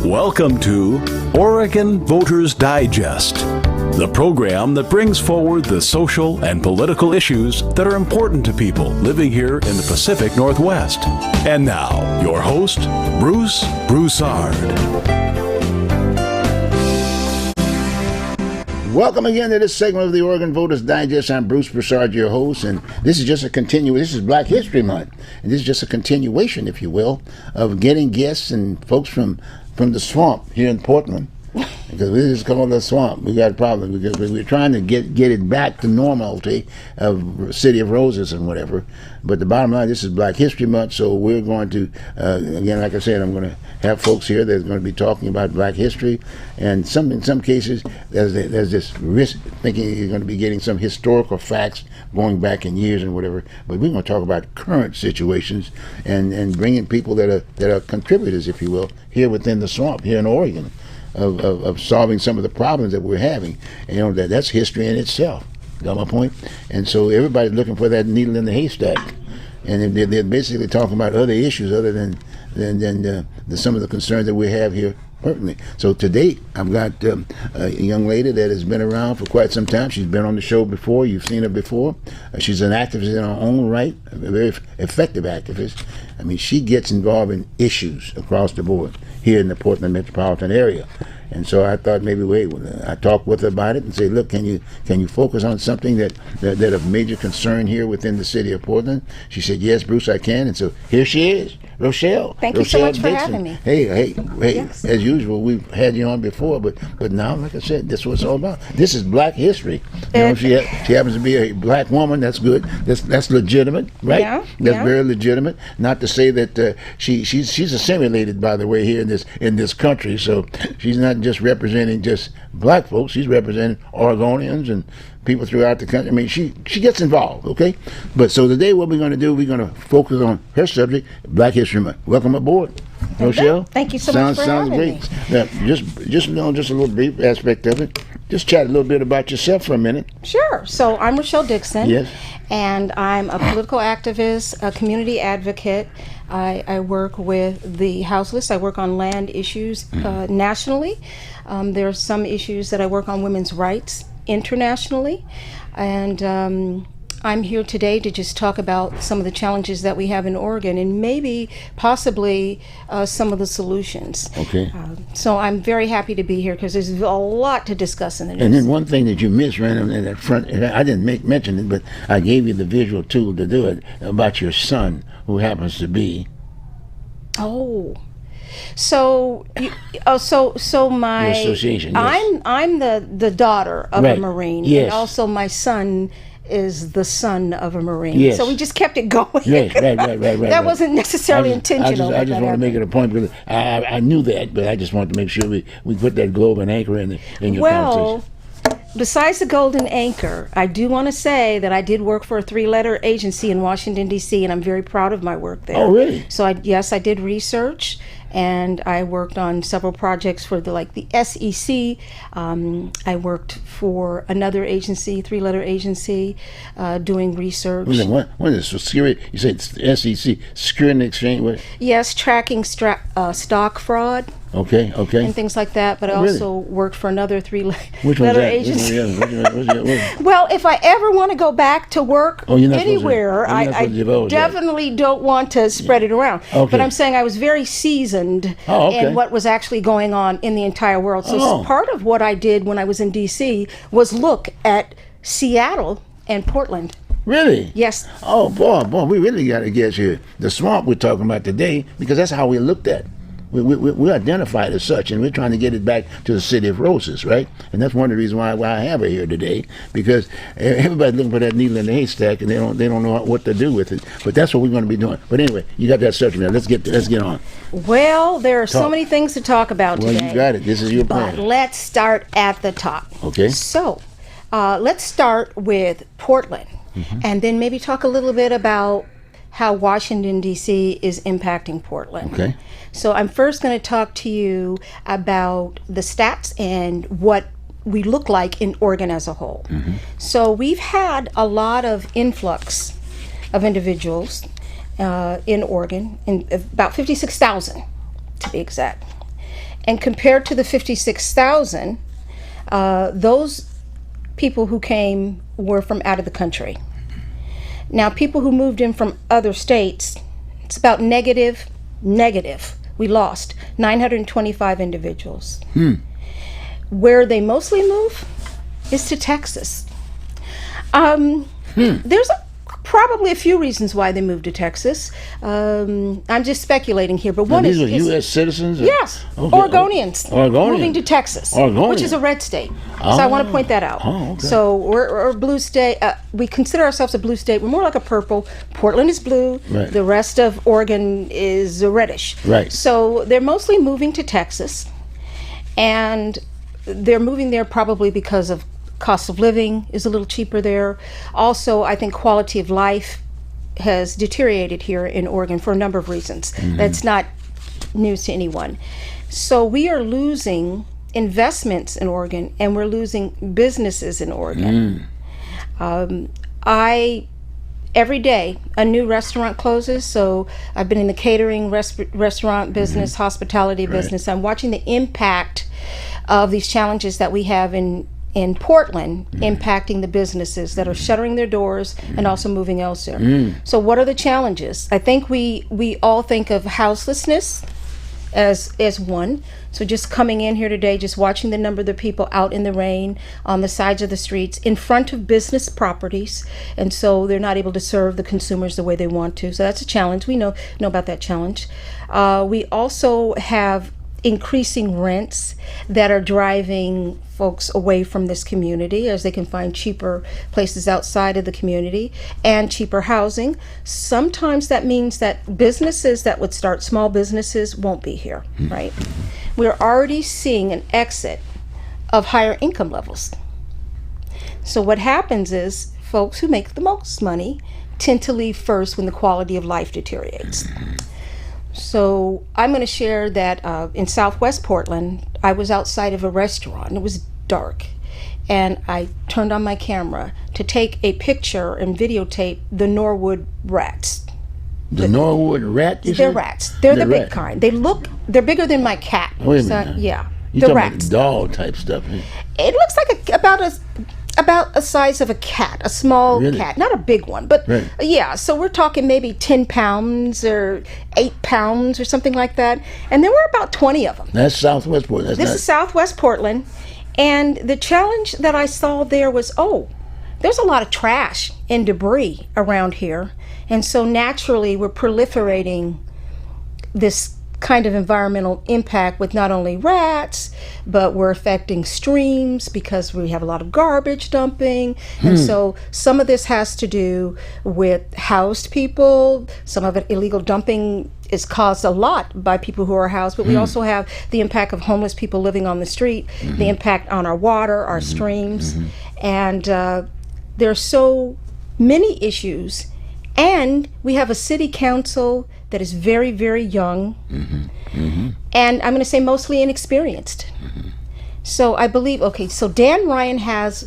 Welcome to Oregon Voters Digest, the program that brings forward the social and political issues that are important to people living here in the Pacific Northwest. And now, your host, Bruce Broussard. Welcome again to this segment of the Oregon Voters Digest. I'm Bruce Broussard, your host, and this is just a this is Black History Month, and this is just a continuation, if you will, of getting guests and folks from the swamp here in Portland. Because this is called the swamp. We got a problem because we're trying to get it back to normality of City of Roses and whatever. But the bottom line, this is Black History Month, so we're going to, again, like I said, I'm going to have folks here that's going to be talking about Black history. And in some cases, there's this risk thinking you're going to be getting some historical facts going back in years and whatever. But we're going to talk about current situations and bringing people that are contributors, if you will, here within the swamp, here in Oregon. Of solving some of the problems that we're having. And, you know, that's history in itself. Got my point? And so everybody's looking for that needle in the haystack. And they're basically talking about other issues other than some of the concerns that we have here pertinently. So today, I've got a young lady that has been around for quite some time. She's been on the show before. You've seen her before. She's an activist in her own right, a very effective activist. I mean, she gets involved in issues across the board here in the Portland metropolitan area. And so I thought maybe I talked with her about it and say, look, can you focus on something that of major concern here within the city of Portland? She said, yes, Bruce, I can. And so here she is, Rochelle. Thank you so much for having me. Hey, yes. As usual, we've had you on before, but now, like I said, this is what it's all about. This is Black history. You know, she happens to be a Black woman. That's good. That's legitimate, right? Yeah, that's very legitimate. Not to say that she's assimilated, by the way, here in this country. So she's not just representing just Black folks. She's representing Oregonians and people throughout the country. I mean, she gets involved, okay? But so today what we're going to do, we're going to focus on her subject, Black History Month. Welcome aboard, Rochelle. Thank you so much for having me. Now, just a little brief aspect of it. Just chat a little bit about yourself for a minute. Sure. So I'm Rochelle Dixon. Yes. And I'm a political activist, a community advocate. I work with the houseless. I work on land issues nationally. There are some issues that I work on women's rights internationally. And I'm here today to just talk about some of the challenges that we have in Oregon and maybe possibly some of the solutions. Okay. So I'm very happy to be here because there's a lot to discuss in the news. And then one thing that you missed right in that front, I didn't mention it, but I gave you the visual tool to do it, about your son, who happens to be. Oh. So my your association. Yes. I'm the daughter of a Marine, yes. And also my son is the son of a Marine. Yes. So we just kept it going. Yes, right. That wasn't necessarily intentional. I just want to make it a point because I knew that, but I just wanted to make sure we put that globe and anchor in your conversation. Besides the Golden Anchor, I do want to say that I did work for a 3-letter agency in Washington, D.C., and I'm very proud of my work there. Oh, really? So, I did research, and I worked on several projects for the SEC. I worked for another agency, 3-letter agency, doing research. What is this? Security? You said SEC, Security and Exchange? What? Yes, tracking stock fraud. Okay. And things like that, but I also worked for another 3-letter agency. Well, if I ever want to go back to work anywhere, I definitely don't want to spread it around. Okay. But I'm saying I was very seasoned in what was actually going on in the entire world. So part of what I did when I was in D.C. was look at Seattle and Portland. Really? Yes. Oh, boy, we really got to get you the swamp we're talking about today, because that's how we looked at. We identified as such, and we're trying to get it back to the City of Roses, right? And that's one of the reasons why I have her here today, because everybody's looking for that needle in the haystack, and they don't know what to do with it. But that's what we're going to be doing. But anyway, you got that subject now. Let's get on. Well, there are so many things to talk about today. Well, you got it. This is your plan. But let's start at the top. Okay. So, let's start with Portland, and then maybe talk a little bit about how Washington, D.C. is impacting Portland. Okay. So I'm first going to talk to you about the stats and what we look like in Oregon as a whole. So we've had a lot of influx of individuals in Oregon, in about 56,000 to be exact. And compared to the 56,000, those people who came were from out of the country. Now, people who moved in from other states, it's about negative. We lost 925 individuals. Where they mostly move is to Texas. There's probably a few reasons why they moved to Texas. I'm just speculating here, but one These are is U.S. citizens? yes, Okay. Oregonians moving to Texas, Oregonian. which is a red state. So I want to point that out. Oh, okay. So we're a blue state. We consider ourselves a blue state. We're more like a purple. Portland is blue. Right. The rest of Oregon is reddish. Right. So they're mostly moving to Texas, and they're moving there probably because of cost of living is a little cheaper there. Also, I think quality of life has deteriorated here in Oregon for a number of reasons. That's not news to anyone. So we are losing investments in Oregon, and we're losing businesses in Oregon. Every day a new restaurant closes. So I've been in the catering restaurant business, hospitality business. I'm watching the impact of these challenges that we have in Portland impacting the businesses that are shuttering their doors and also moving elsewhere. So what are the challenges? I think we all think of houselessness as one. So just coming in here today, just watching the number of the people out in the rain, on the sides of the streets, in front of business properties, and so they're not able to serve the consumers the way they want to. So that's a challenge. We know about that challenge. We also have increasing rents that are driving folks away from this community as they can find cheaper places outside of the community and cheaper housing. Sometimes that means that businesses that would start, small businesses, won't be here, right? We're already seeing an exit of higher income levels. So what happens is folks who make the most money tend to leave first when the quality of life deteriorates. So I'm going to share that in Southwest Portland, I was outside of a restaurant. It was dark, and I turned on my camera to take a picture and videotape the Norwood rats. The Norwood rat? They're rats. They're the big kind. They're bigger than my cat. Wait a So, minute. yeah, You the talking rats. about dog type stuff? Huh? It looks like about a size of a cat, a small Really? cat, not a big one, but Right. yeah. So we're talking maybe 10 pounds or 8 pounds or something like that. And there were about 20 of them. That's Southwest Portland. This is Southwest Portland. And the challenge that I saw there was, there's a lot of trash and debris around here. And so naturally we're proliferating this kind of environmental impact with not only rats, but we're affecting streams because we have a lot of garbage dumping. And so some of this has to do with housed people. Some of it illegal dumping is caused a lot by people who are housed, but we also have the impact of homeless people living on the street, the impact on our water, our streams. And there are so many issues. And we have a city council that is very, very young, and I'm going to say mostly inexperienced. So I believe, so Dan Ryan has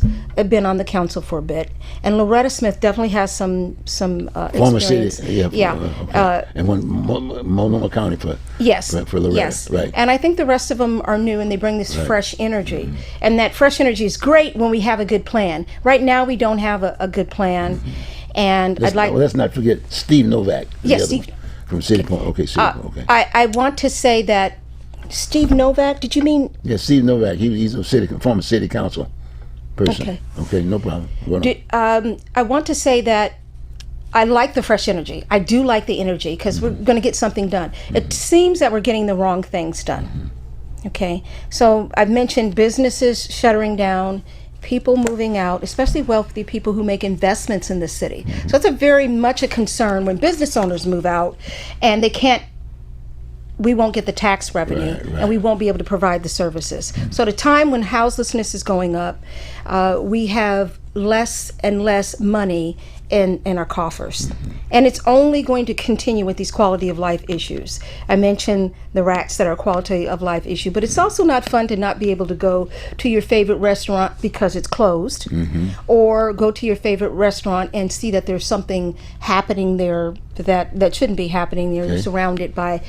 been on the council for a bit, and Loretta Smith definitely has some former experience. city, Yeah. and one Multnomah County for Yes. for Loretta, Yes. right? And I think the rest of them are new, and they bring this fresh energy. And that fresh energy is great when we have a good plan. Right now, we don't have a good plan. And Let's not forget Steve Novak. the Yes, other Steve. one, from City Point. Okay, City Point. Okay. I want to say that Steve Novak, did you mean? Yeah, Steve Novak. He's a former city council person. Okay. Okay, no problem. Go on. I want to say that I like the fresh energy. I do like the energy because we're going to get something done. It seems that we're getting the wrong things done. Okay, so I've mentioned businesses shuttering down, people moving out, especially wealthy people who make investments in the city. So it's a very much a concern when business owners move out and we won't get the tax revenue, Right. and we won't be able to provide the services. So at a time when houselessness is going up, we have less and less money in our coffers. And it's only going to continue with these quality of life issues. I mentioned the rats that are a quality of life issue, but it's also not fun to not be able to go to your favorite restaurant because it's closed, or go to your favorite restaurant and see that there's something happening there that shouldn't be happening there. You're surrounded by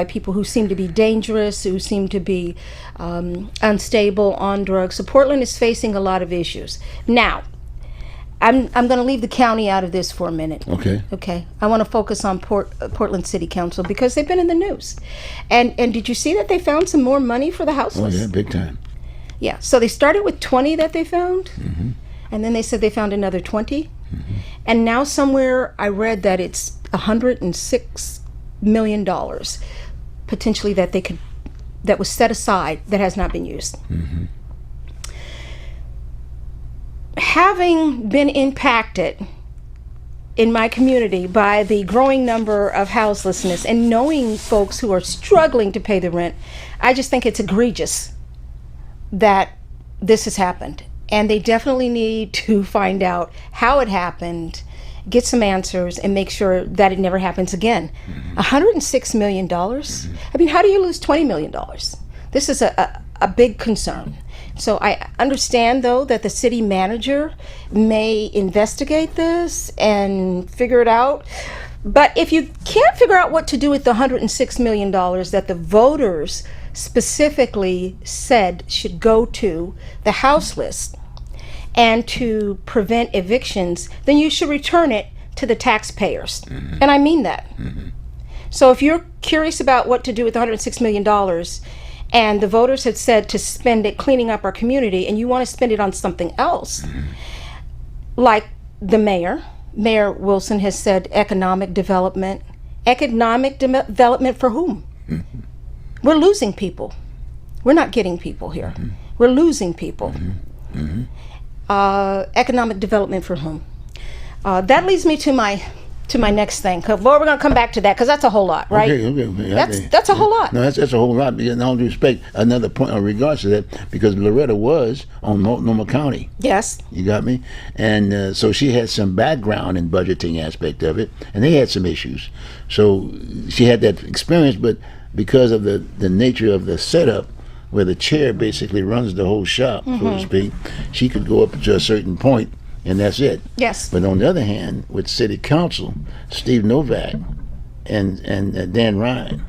people who seem to be dangerous, who seem to be unstable, on drugs. So Portland is facing a lot of issues. Now, I'm going to leave the county out of this for a minute. Okay. I want to focus on Portland City Council because they've been in the news. And did you see that they found some more money for the houseless? Oh yeah, big time. Yeah. So they started with 20 that they found, and then they said they found another 20, and now somewhere I read that it's $106 million potentially that was set aside that has not been used. Having been impacted in my community by the growing number of houselessness and knowing folks who are struggling to pay the rent, I just think it's egregious that this has happened. And they definitely need to find out how it happened, get some answers, and make sure that it never happens again. $106 million? I mean, how do you lose $20 million? This is a big concern. So I understand, though, that the city manager may investigate this and figure it out. But if you can't figure out what to do with the $106 million that the voters specifically said should go to the house list and to prevent evictions, then you should return it to the taxpayers. And I mean that. So if you're curious about what to do with $106 million, and the voters had said to spend it cleaning up our community, and you want to spend it on something else, like the Mayor Wilson has said, economic development. Economic development for whom? We're losing people. We're not getting people here. We're losing people. Economic development for whom? That leads me to my next thing. Well, we're going to come back to that because that's a whole lot, right? Okay. That's a whole lot. No, that's a whole lot. Because in all due respect, another point in regards to that, because Loretta was on Multnomah County. Yes. You got me? And so she had some background in budgeting aspect of it, and they had some issues. So she had that experience, but because of the nature of the setup, where the chair basically runs the whole shop, so to speak, she could go up to a certain point, and that's it. Yes. But on the other hand, with City Council, Steve Novak and Dan Ryan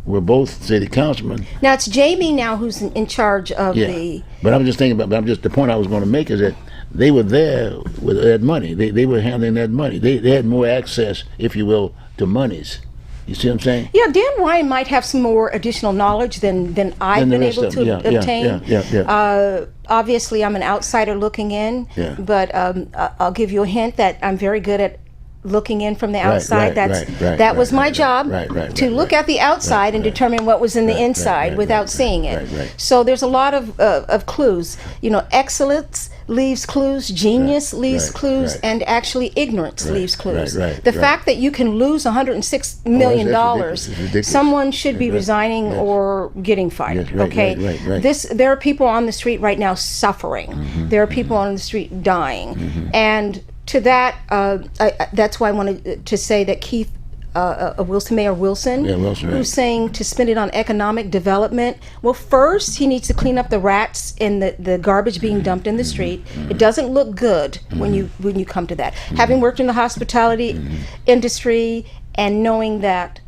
were both city councilmen. Now it's Jamie now who's in charge of the. But I'm just thinking about. But the point I was going to make is that they were there with that money. They were handling that money. They had more access, if you will, to monies. You see what I'm saying? Yeah, Dan Ryan might have some more additional knowledge than I've been able to obtain. Yeah. Obviously, I'm an outsider looking in, but I'll give you a hint that I'm very good at looking in from the outside. That was my job, to look at the outside and determine what was in the inside without seeing it. So there's a lot of clues. You know, excellence leaves clues, genius leaves clues, and actually ignorance leaves clues. The fact that you can lose $106 million, ridiculous. someone should be resigning or getting fired. There are people on the street right now suffering. There are people on the street dying, and to that, that's why I wanted to say that Keith Mayor Wilson, who's saying to spend it on economic development. Well, first he needs to clean up the rats and the garbage being dumped in the street. It doesn't look good when you come to that. Having worked in the hospitality industry and knowing that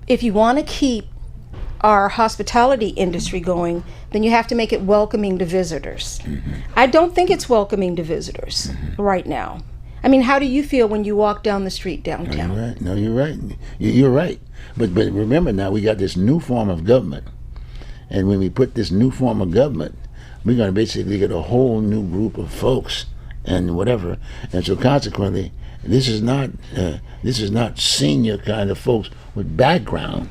if you want to keep our hospitality industry going, then you have to make it welcoming to visitors. I don't think it's welcoming to visitors right now. I mean, how do you feel when you walk down the street downtown? No, you're right. You're right. But remember now, we got this new form of government. And when we put this new form of government, we're going to basically get a whole new group of folks and whatever. And so consequently, this is not senior kind of folks with background.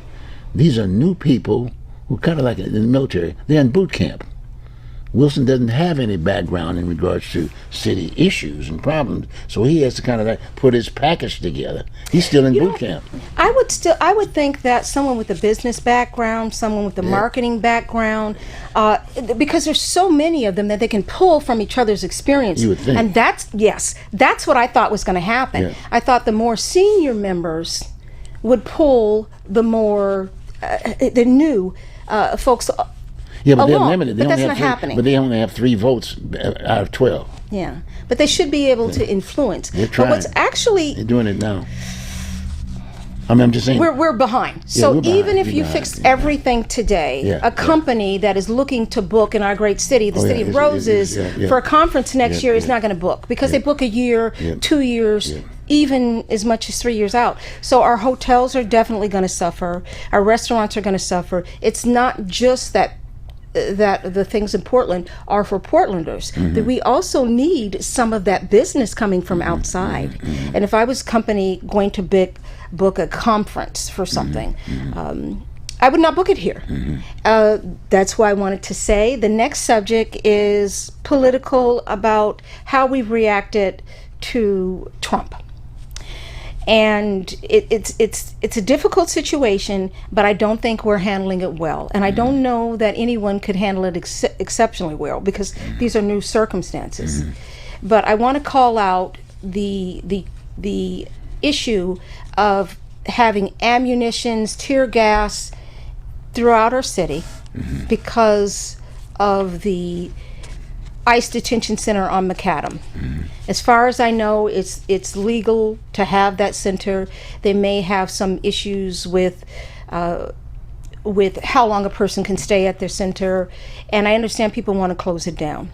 These are new people who kind of like in the military, they're in boot camp. Wilson doesn't have any background in regards to city issues and problems, so he has to kind of like put his package together. He's still in boot camp. I would think that someone with a business background, someone with a marketing background, because there's so many of them that they can pull from each other's experience. You would think. And that's what I thought was going to happen. Yeah. I thought the more senior members would pull the more the new folks. Yeah, but they're along. limited. They But only that's have not three, happening. But they only have 3 votes out of 12. Yeah, but they should be able to influence. They're But trying. what's actually They're doing it now. I mean, I'm just saying. we're behind. So we're behind. even if We're you behind. fix everything today, Yeah, a company that is looking to book in our great city, the Oh, yeah, City of it's- Roses, yeah. for a conference next Yeah, year is yeah. not going to book because they book a year, Yeah. 2 years, even as much as 3 years out. So our hotels are definitely going to suffer. Our restaurants are going to suffer. It's not just that the things in Portland are for Portlanders. That we also need some of that business coming from outside. And if I was company going to book a conference for something, I would not book it here. That's why I wanted to say the next subject is political, about how we've reacted to Trump. And it's a difficult situation, but I don't think we're handling it well. And I don't know that anyone could handle it exceptionally well because these are new circumstances. But I want to call out the issue of having ammunitions, tear gas throughout our city because of the ICE detention center on McAdam. As far as I know, it's legal to have that center. They may have some issues with how long a person can stay at their center, and I understand people want to close it down.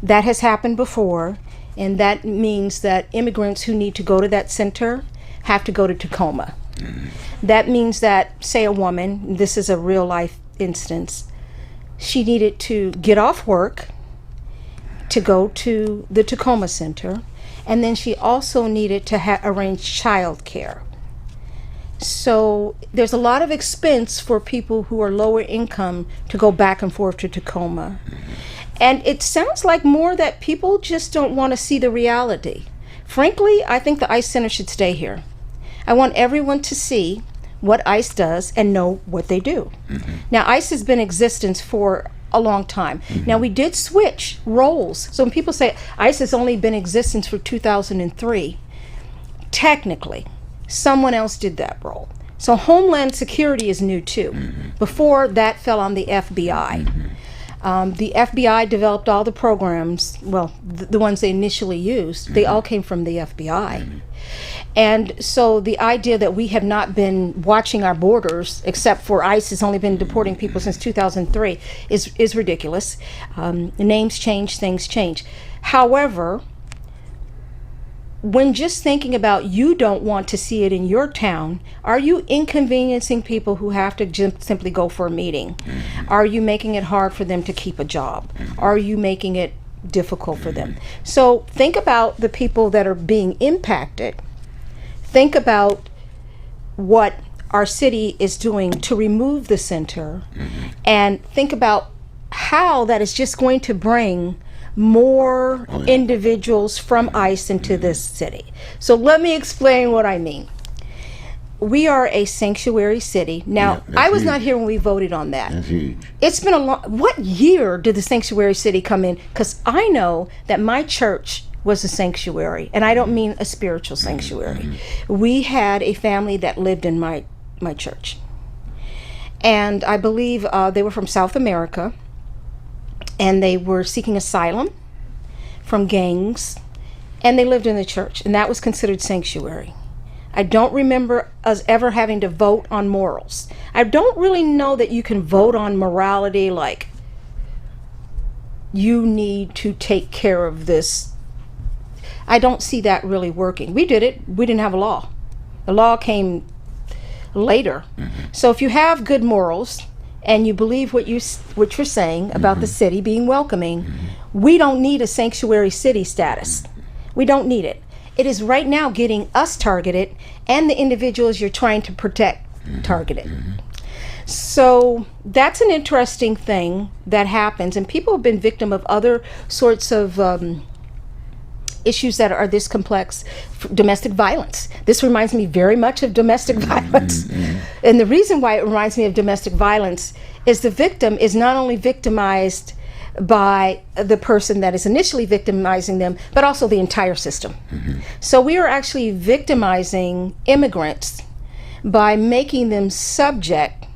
That has happened before, and that means that immigrants who need to go to that center have to go to Tacoma. That means that, say, a woman, this is a real life instance, she needed to get off work to go to the Tacoma Center, and then she also needed to arrange child care. So there's a lot of expense for people who are lower income to go back and forth to Tacoma. And it sounds like more that people just don't want to see the reality. Frankly, I think the ICE Center should stay here. I want everyone to see what ICE does and know what they do. Now, ICE has been in existence for a long time. Now, we did switch roles. So when people say ICE has only been in existence for 2003, technically, someone else did that role. So Homeland Security is new too. Before, that fell on the FBI. The FBI developed all the programs, well, the ones they initially used, they all came from the FBI. And so the idea that we have not been watching our borders, except for ICE has only been deporting people since 2003, is ridiculous. Names change, things change. However, when just thinking about you don't want to see it in your town, are you inconveniencing people who have to simply go for a meeting? Are you making it hard for them to keep a job? Are you making it difficult for them? So think about the people that are being impacted. Think about what our city is doing to remove the center, and think about how that is just going to bring more individuals from ICE into this city. So let me explain what I mean. We are a sanctuary city. Now, I was not here when we voted on that. That's huge. It's been a long, what year did the sanctuary city come in? Because I know that my church was a sanctuary, and I don't mean a spiritual sanctuary. We had a family that lived in my church. And I believe they were from South America, and they were seeking asylum from gangs, and they lived in the church, and that was considered sanctuary. I don't remember us ever having to vote on morals. I don't really know that you can vote on morality, like you need to take care of this. I don't see that really working. We did it. We didn't have a law. The law came later. So if you have good morals and you believe what you're saying about the city being welcoming, we don't need a sanctuary city status. We don't need it. It is right now getting us targeted and the individuals you're trying to protect targeted. So that's an interesting thing that happens, and people have been victim of other sorts of issues that are this complex. Domestic violence. This reminds me very much of domestic violence. And the reason why it reminds me of domestic violence is the victim is not only victimized by the person that is initially victimizing them, but also the entire system. So we are actually victimizing immigrants by making them subject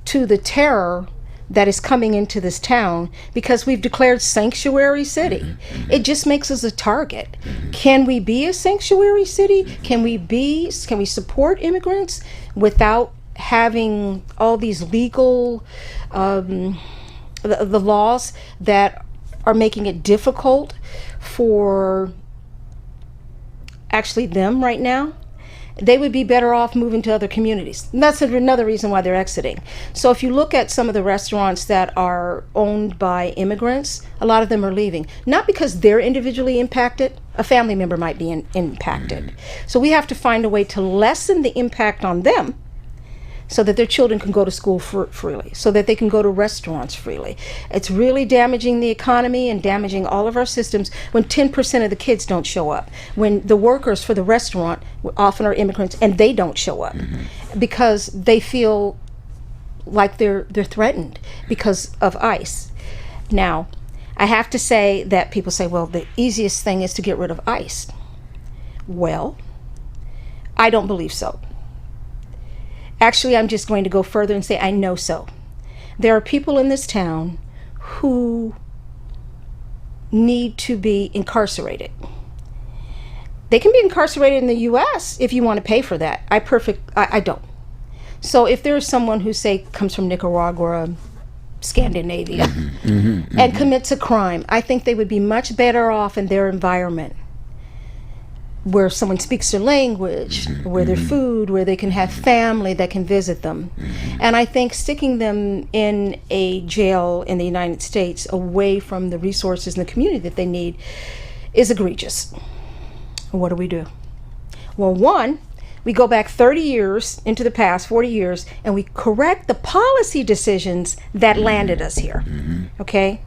to the terror that is coming into this town because we've declared sanctuary city. It just makes us a target. Can we be a sanctuary city? Can we support immigrants without having all these legal the laws that are making it difficult for actually them right now? They would be better off moving to other communities. And that's another reason why they're exiting. So if you look at some of the restaurants that are owned by immigrants, a lot of them are leaving. Not because they're individually impacted, a family member might be impacted. So we have to find a way to lessen the impact on them so that their children can go to school freely, so that they can go to restaurants freely. It's really damaging the economy and damaging all of our systems when 10% of the kids don't show up, when the workers for the restaurant often are immigrants and they don't show up because they feel like they're threatened because of ICE. Now, I have to say that people say, well, the easiest thing is to get rid of ICE. Well, I don't believe so. Actually, I'm just going to go further and say I know so. There are people in this town who need to be incarcerated. They can be incarcerated in the U.S. if you want to pay for that. I don't. So if there is someone who, say, comes from Nicaragua, Scandinavia, and commits a crime, I think they would be much better off in their environment where someone speaks their language, where their food, where they can have family that can visit them. And I think sticking them in a jail in the United States away from the resources and the community that they need is egregious. What do? Well, one, we go back 30 years into the past, 40 years, and we correct the policy decisions that landed us here, okay?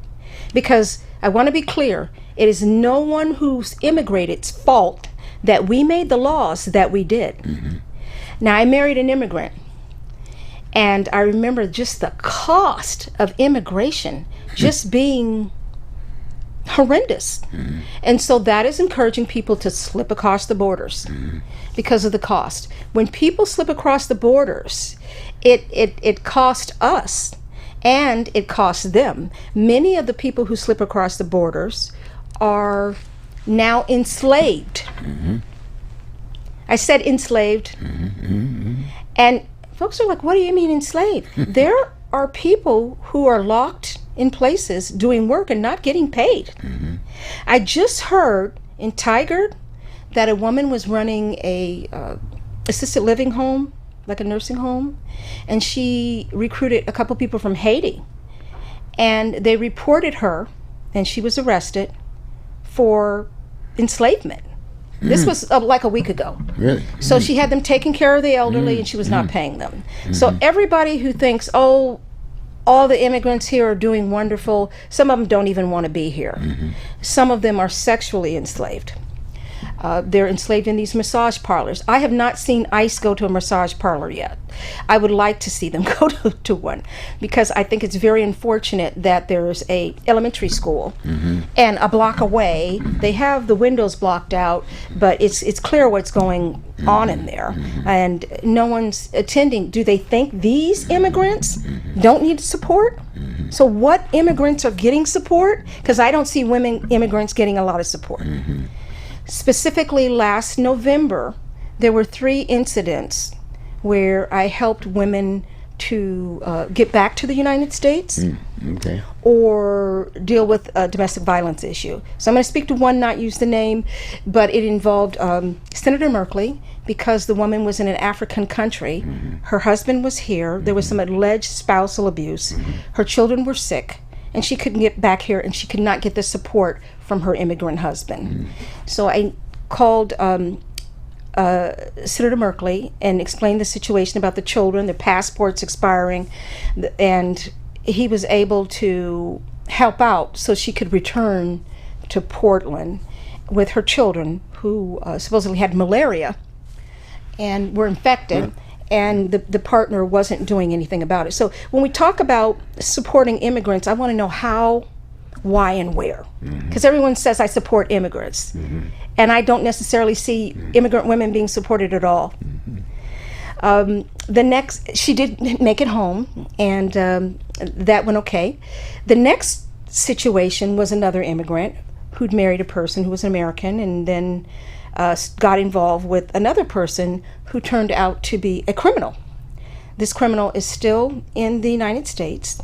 Because I want to be clear, it is no one who's immigrated's fault that we made the laws that we did. Now, I married an immigrant, and I remember just the cost of immigration just being horrendous. And so that is encouraging people to slip across the borders because of the cost. When people slip across the borders, it costs us and it costs them. Many of the people who slip across the borders are now enslaved. I said enslaved. And folks are like, what do you mean enslaved? There are people who are locked in places doing work and not getting paid. I just heard in Tigard that a woman was running a assisted living home, like a nursing home, and she recruited a couple people from Haiti, and they reported her, and she was arrested for enslavement. This was like a week ago. Really? So she had them taking care of the elderly and she was not paying them. So everybody who thinks, oh, all the immigrants here are doing wonderful, some of them don't even want to be here. Some of them are sexually enslaved. They're enslaved in these massage parlors. I have not seen ICE go to a massage parlor yet. I would like to see them go to one because I think it's very unfortunate that there's a elementary school and a block away they have the windows blocked out, but it's clear what's going on in there and no one's attending. Do they think these immigrants don't need support? So what immigrants are getting support? Because I don't see women immigrants getting a lot of support. Specifically last November, there were 3 incidents where I helped women to get back to the United States or deal with a domestic violence issue. So I'm going to speak to one, not use the name, but it involved Senator Merkley because the woman was in an African country. Her husband was here. There was some alleged spousal abuse. Her children were sick. And she couldn't get back here, and she could not get the support from her immigrant husband. So I called Senator Merkley and explained the situation about the children, their passports expiring, and he was able to help out so she could return to Portland with her children who supposedly had malaria and were infected. And the partner wasn't doing anything about it. So when we talk about supporting immigrants, I want to know how, why, and where. Because everyone says I support immigrants. And I don't necessarily see immigrant women being supported at all. She did make it home, and that went okay. The next situation was another immigrant who'd married a person who was an American, and then got involved with another person who turned out to be a criminal. This criminal is still in the United States.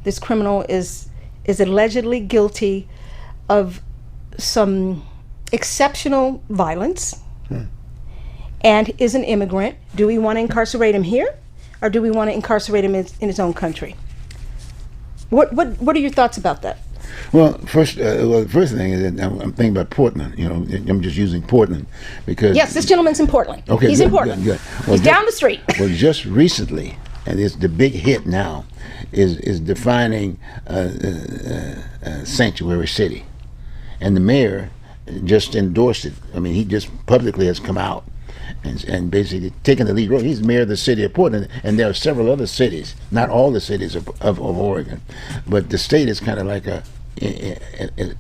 This criminal is allegedly guilty of some exceptional violence and is an immigrant. Do we want to incarcerate him here, or do we want to incarcerate him in his own country? What are your thoughts about that? Well, the first thing is that I'm thinking about Portland. You know, I'm just using Portland because Yes, this gentleman's in Portland. Okay, he's good, in Portland. good. Well, He's down the street. Well, just recently, and it's the big hit now, is defining sanctuary city, and the mayor just endorsed it. I mean, he just publicly has come out and basically taken the lead role. He's mayor of the city of Portland, and there are several other cities, not all the cities of Oregon, but the state is kind of like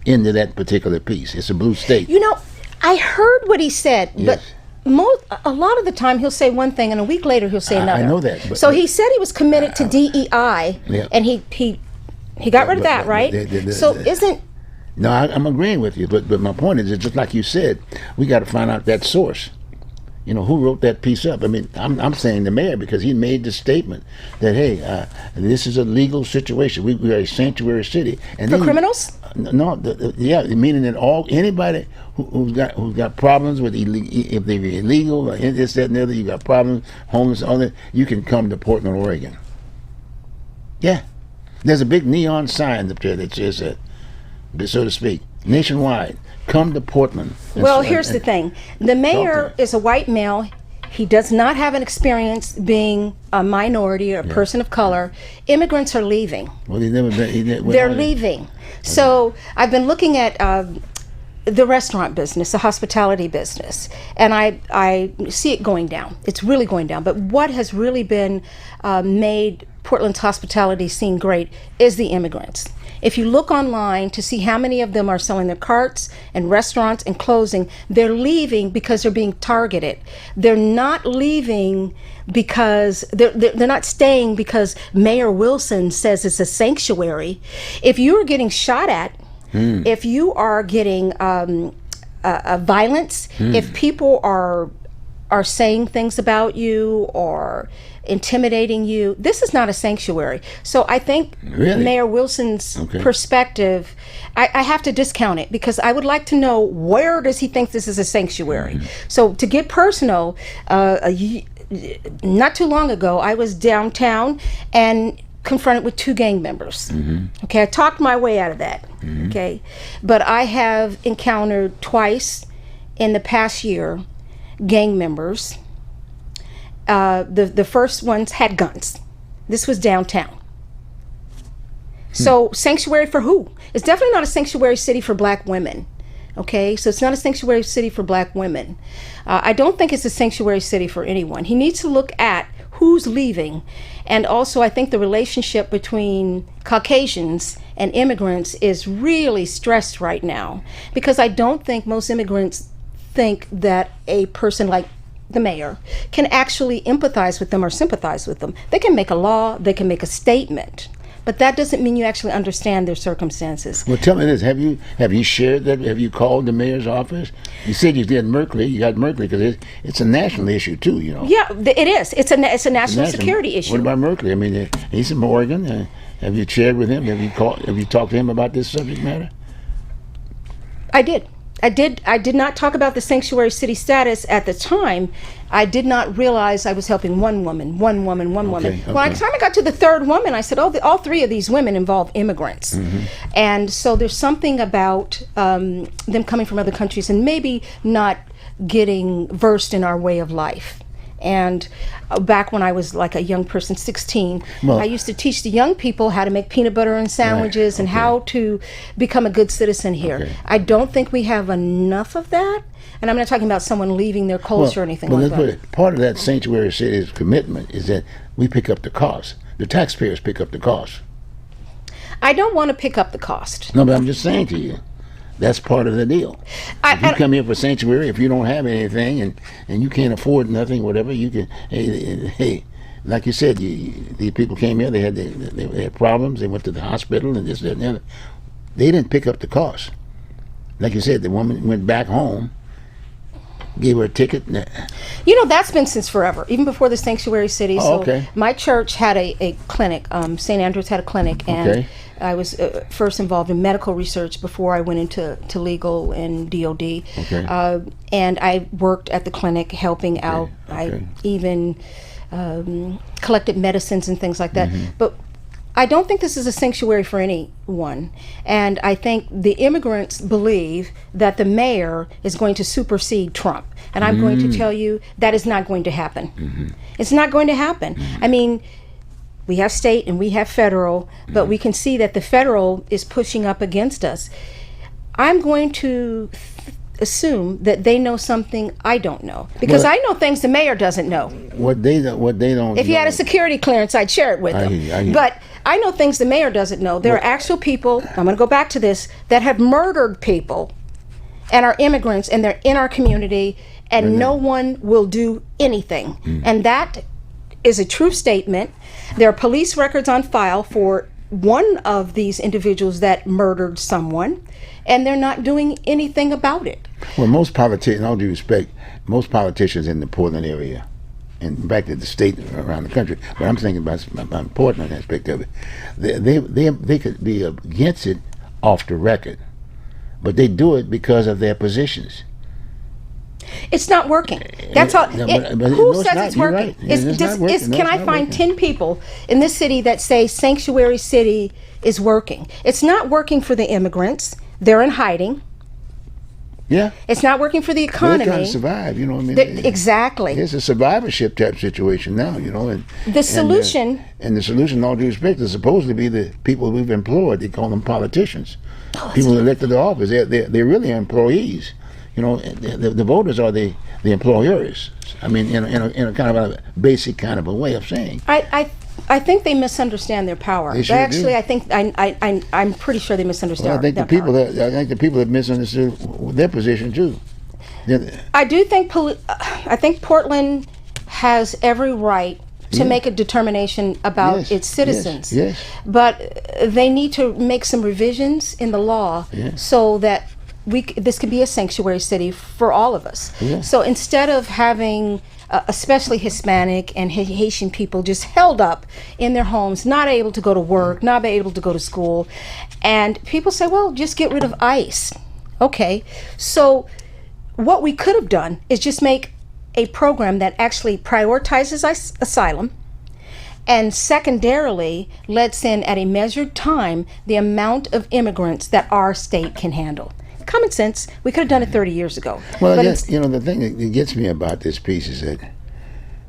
into that particular piece. It's a blue state. You know, I heard what he said, Yes. but a lot of the time he'll say one thing and a week later he'll say another. I know that. So he said he was committed to DEI, Yeah. and he got rid of that, right? No, I'm agreeing with you, but my point is, it's just like you said, we got to find out that source. You know, who wrote that piece up? I mean, I'm saying the mayor, because he made the statement that, hey, this is a legal situation. We are a sanctuary city. And For criminals? Meaning that anybody who's got problems with if they're illegal, or this, that, and the other, you got problems, homeless, all that, you can come to Portland, Oregon. Yeah, there's a big neon sign up there that says that, so to speak, nationwide. Come to Portland. Well, here's the thing. The mayor is a white male. He does not have an experience being a minority or a person of color. Immigrants are leaving. Well, They're leaving. So I've been looking at the restaurant business, the hospitality business, and I see it going down. It's really going down. But what has really been made Portland's hospitality scene great is the immigrants. If you look online to see how many of them are selling their carts and restaurants and closing, they're leaving because they're being targeted. They're not leaving because they're not staying because Mayor Wilson says it's a sanctuary. If you are getting shot at, if you are getting violence, if people are saying things about you or intimidating you, this is not a sanctuary. So I think Mayor Wilson's perspective, I have to discount it, because I would like to know, where does he think this is a sanctuary? So to get personal, not too long ago, I was downtown and confronted with 2 gang members. Okay, I talked my way out of that. Okay, but I have encountered twice in the past year gang members. The first ones had guns. This was downtown. So sanctuary for who? It's definitely not a sanctuary city for black women. Okay, so it's not a sanctuary city for black women. I don't think it's a sanctuary city for anyone. He needs to look at who's leaving. And also, I think the relationship between Caucasians and immigrants is really stressed right now, because I don't think most immigrants think that a person like the mayor can actually empathize with them or sympathize with them. They can make a law, they can make a statement, but that doesn't mean you actually understand their circumstances. Well, tell me this: have you shared that? Have you called the mayor's office? You said you did Merkley. You got Merkley because it's a national issue too. You know. Yeah, it is. It's a national security issue. What about Merkley? I mean, he's from Oregon. Have you shared with him? Have you talked to him about this subject matter? I did. I did not talk about the sanctuary city status at the time. I did not realize I was helping one woman. By the time I got to the third woman, I said, all three of these women involve immigrants. And so there's something about them coming from other countries and maybe not getting versed in our way of life. And back when I was like a young person, 16, I used to teach the young people how to make peanut butter and sandwiches and how to become a good citizen here. I don't think we have enough of that. And I'm not talking about someone leaving their culture or anything like that. Part of that sanctuary city's commitment is that we pick up the cost. The taxpayers pick up the cost. I don't want to pick up the cost. No, but I'm just saying to you, that's part of the deal. If you come here for sanctuary, if you don't have anything and you can't afford nothing, whatever, you can, hey, like you said, these people came here, they had problems, they went to the hospital and this, that, and the other. They didn't pick up the cost. Like you said, the woman went back home, gave her a ticket. You know, that's been since forever, even before the sanctuary city. Okay. My church had a clinic. St. Andrew's had a clinic, and I was first involved in medical research before I went into legal and DOD. And I worked at the clinic helping out. I even collected medicines and things like that. But I don't think this is a sanctuary for anyone. And I think the immigrants believe that the mayor is going to supersede Trump. And I'm going to tell you that is not going to happen. It's not going to happen. I mean, we have state and we have federal, but we can see that the federal is pushing up against us. I'm going to assume that they know something I don't know, because I know things the mayor doesn't know. What they don't. If he had a security clearance, I'd share it with him. But I know things the mayor doesn't know. There are actual people, I'm going to go back to this, that have murdered people and are immigrants, and they're in our community, and no one will do anything. And that is a true statement. There are police records on file for one of these individuals that murdered someone, and they're not doing anything about it. Well, most politicians, in all due respect, most politicians in the Portland area, and back to the state around the country, but I'm thinking about Portland aspect of it, they could be against it off the record, but they do it because of their positions. It's not working. That's all. Who says it's working? Can I find 10 people in this city that say sanctuary city is working? It's not working for the immigrants. They're in hiding. Yeah. It's not working for the economy. They're trying to survive, you know what I mean? Exactly. It's a survivorship type situation now, you know. And the solution... And the solution, in all due respect, is supposed to be the people we've employed. They call them politicians. People elected to office. They're really employees. You know, the voters are the employers. I mean, in a kind of a basic kind of a way of saying. I think they misunderstand their power. They sure Actually, do. I think I'm pretty sure they misunderstand. Well, I think the people that misunderstood their position too. I do think I think Portland has every right to make a determination about its citizens. Yes. But they need to make some revisions in the law so that this can be a sanctuary city for all of us. Yeah. So instead of having especially Hispanic and Haitian people just held up in their homes, not able to go to work, not able to go to school, and people say, well, just get rid of ICE. Okay, so what we could have done is just make a program that actually prioritizes asylum, and secondarily lets in at a measured time the amount of immigrants that our state can handle. Common sense. We could have done it 30 years ago. Well, I guess, you know, the thing that gets me about this piece is that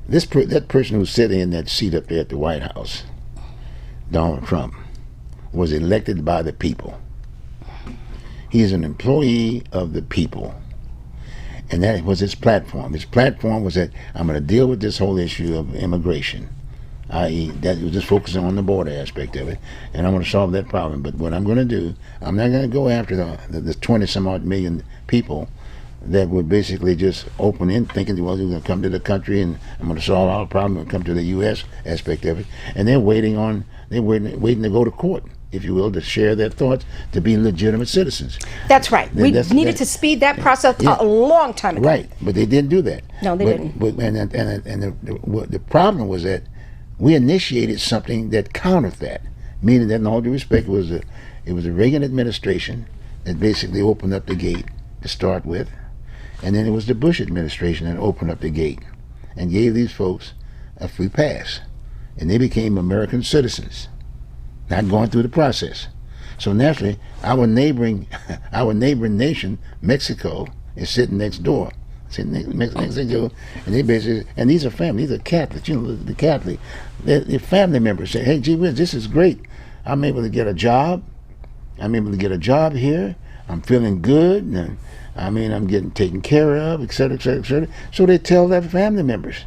that person who's sitting in that seat up there at the White House, Donald Trump, was elected by the people. He is an employee of the people. And that was his platform. His platform was that I'm going to deal with this whole issue of immigration, i.e. that was just focusing on the border aspect of it, and I'm going to solve that problem. But what I'm going to do, I'm not going to go after the 20-some-odd million people that would basically just open in thinking, well, they're going to come to the country and I'm going to solve our problem and come to the U.S. aspect of it. And they're waiting to go to court, if you will, to share their thoughts, to be legitimate citizens. That's right. We needed to speed that process a long time ago. Right, but they didn't do that. No, they didn't. The problem was that we initiated something that countered that, meaning that, in all due respect, it was a Reagan administration that basically opened up the gate to start with, and then it was the Bush administration that opened up the gate and gave these folks a free pass, and they became American citizens, not going through the process. So naturally, our neighboring nation, Mexico, is sitting next door. Mexico, and they basically, and these are family, these are Catholics, the Catholic. Their family members say, hey, gee whiz, this is great. I'm able to get a job. I'm able to get a job here. I'm feeling good. And, I'm getting taken care of, et cetera, et cetera, et cetera. So they tell their family members.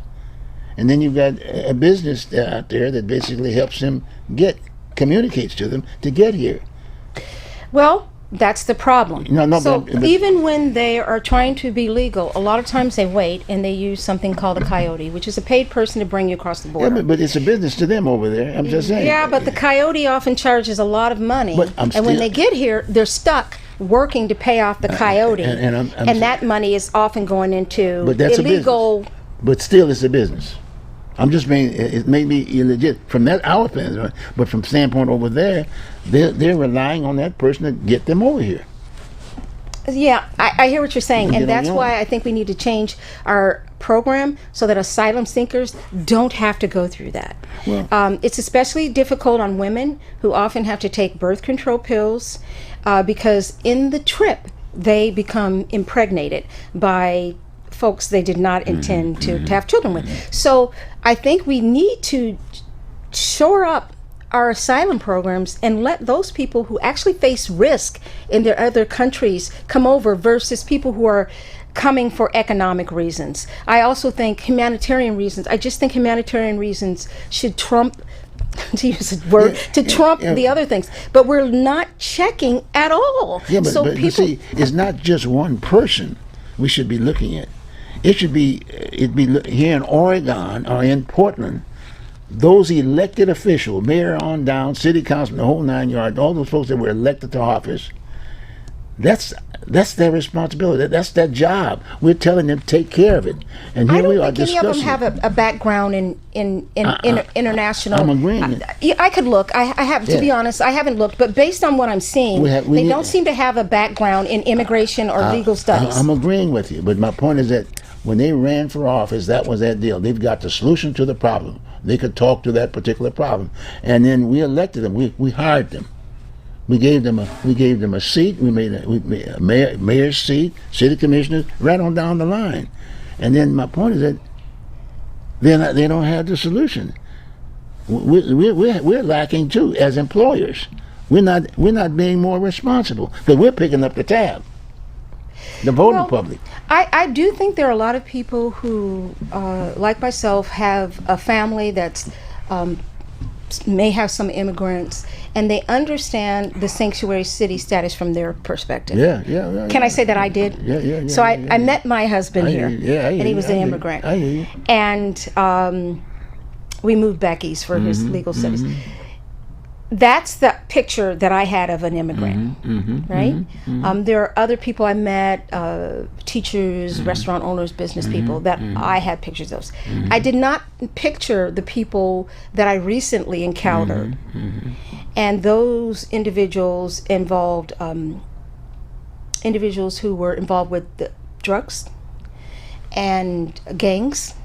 And then you've got a business out there that basically helps them communicates to them to get here. Well, that's the problem. So even when they are trying to be legal, a lot of times they wait and they use something called a coyote, which is a paid person to bring you across the border. Yeah, but it's a business to them over there. I'm just saying. Yeah, but the coyote often charges a lot of money. And when they get here, they're stuck working to pay off the coyote. And that money is often going into illegal. But still, it's a business. I'm just saying it may be illegit from that our standpoint, but from standpoint over there, they're relying on that person to get them over here. Yeah, I hear what you're saying, and that's why I think we need to change our program so that asylum seekers don't have to go through that. Well, it's especially difficult on women who often have to take birth control pills because in the trip they become impregnated by folks they did not intend to have children with. So I think we need to shore up our asylum programs and let those people who actually face risk in their other countries come over versus people who are coming for economic reasons. I also think humanitarian reasons. I just think humanitarian reasons should trump, to use a word, trump the other things. But we're not checking at all. Yeah, but you see, it's not just one person we should be looking at. It'd be here in Oregon or in Portland, those elected officials, mayor on down, city council, the whole 9 yards, all those folks that were elected to office, that's their responsibility. That's their job. We're telling them to take care of it. And here we are discussing. I don't think any of them have a background in international. I'm agreeing. I could look. I have to be honest. I haven't looked, but based on what I'm seeing, they don't seem to have a background in immigration or legal studies. I'm agreeing with you, but my point is that when they ran for office, that was that deal. They've got the solution to the problem. They could talk to that particular problem, and then we elected them. We hired them. We gave them a seat. We made a mayor's seat, city commissioners, right on down the line. And then my point is that they don't have the solution. We're lacking too as employers. We're not being more responsible because we're picking up the tab. The voting public. I do think there are a lot of people who, like myself, have a family that's may have some immigrants, and they understand the sanctuary city status from their perspective. Yeah. Can I say that I did? Yeah. So I met my husband here, and he was an immigrant. I hear you. And we moved back east for his legal status. That's the picture that I had of an immigrant, right? There are other people I met, teachers, restaurant owners, business people that I had pictures of. I did not picture the people that I recently encountered. And those individuals involved, individuals who were involved with the drugs and gangs.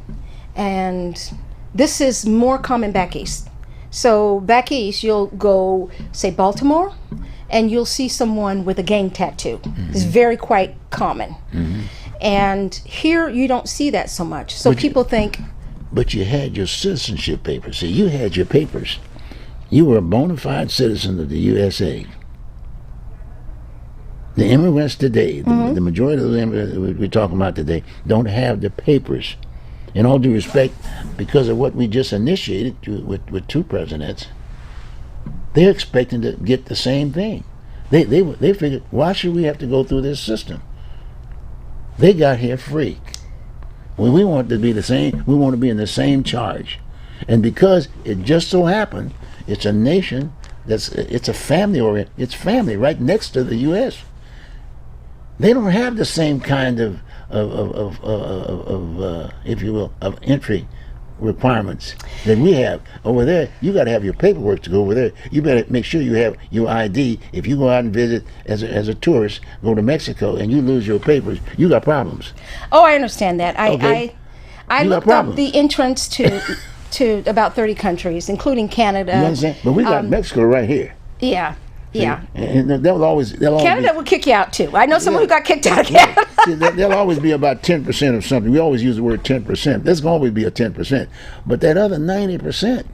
And this is more common back east. So back east, you'll go, say, Baltimore, and you'll see someone with a gang tattoo. It's very quite common. And here, you don't see that so much. So people think... But you had your citizenship papers. See, you had your papers. You were a bona fide citizen of the USA. The immigrants today, the majority of the immigrants we're talking about today, don't have the papers. In all due respect, because of what we just initiated with two presidents, they're expecting to get the same thing. They figured, why should we have to go through this system? They got here free. When we want to be the same, we want to be in the same charge. And because it just so happened, it's a nation it's a family it's family right next to the U.S. They don't have the same kind of if you will, of entry requirements that we have over there. You got to have your paperwork to go over there. You better make sure you have your ID. If you go out and visit as a tourist, go to Mexico, and you lose your papers, you got problems. Oh, I understand that. Okay. I You got looked up problems. the entrance to about 30 countries, including Canada. You understand? But we got Mexico right here. Yeah, yeah. And they'll always Canada will kick you out too. I know someone who got kicked out of Canada. See, there'll always be about 10% of something. We always use the word 10%. There's going to always be a 10%. But that other 90%,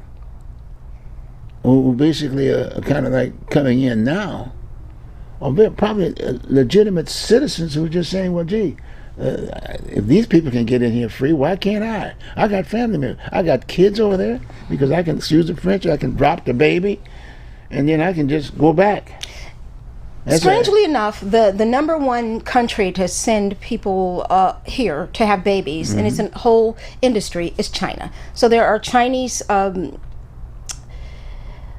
who basically are kind of like coming in now, are probably legitimate citizens who are just saying, well, gee, if these people can get in here free, why can't I? I got family members. I got kids over there because I can, excuse the French, I can drop the baby and then I can just go back. Strangely enough, the number one country to send people here to have babies, and it's a whole industry, is China. So there are Chinese